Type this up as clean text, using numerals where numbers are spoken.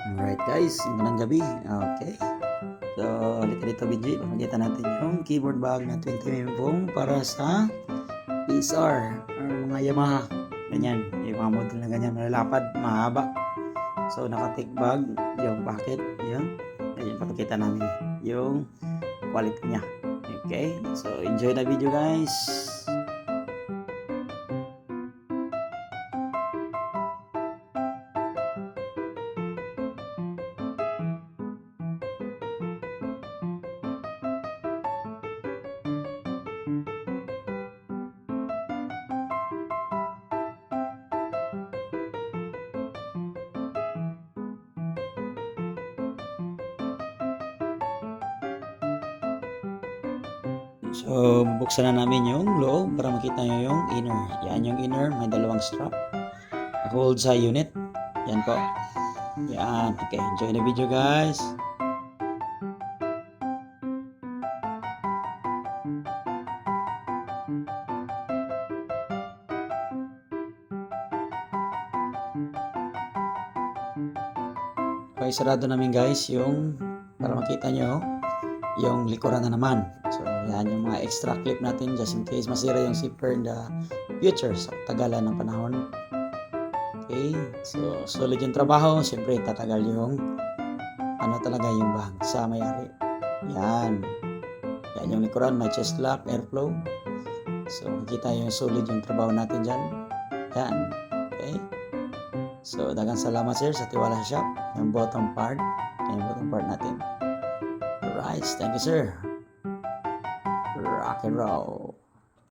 Alright guys, magandang gabi. Okay. So, halika dito BG. Papakita natin yung keyboard bag na 20mm foam para sa PSR or mga Yamaha. Ganyan. Yung mga model na ganyan. Malalapad, mahaba. So, naka-take bag. Yung pocket. Yun. Ayun, papakita namin yung quality niya. Okay. So, enjoy the video guys. So, bubuksan na namin yung loob para makita nyo yung inner. Yan yung inner, may dalawang strap. Naka-hold sa unit. Yan po. Yan. Okay, enjoy the video guys. Okay, sarado namin guys yung para makita nyo yung likuran na naman. So, yan yung mga extra clip natin just in case masira yung zipper in the future sa tagalan ng panahon. Okay, so solid yung trabaho. Siyempre, tatagal yung ano talaga yung bag sa may-ari. Yan. Yan yung likuran, may chest lock, airflow. So, makita yung solid yung trabaho natin dyan. Yan. Okay. So, dagang salamat sir sa Tiwala Shop. Yung bottom part. Yung bottom part natin. Alright, thank you sir. Rock and roll.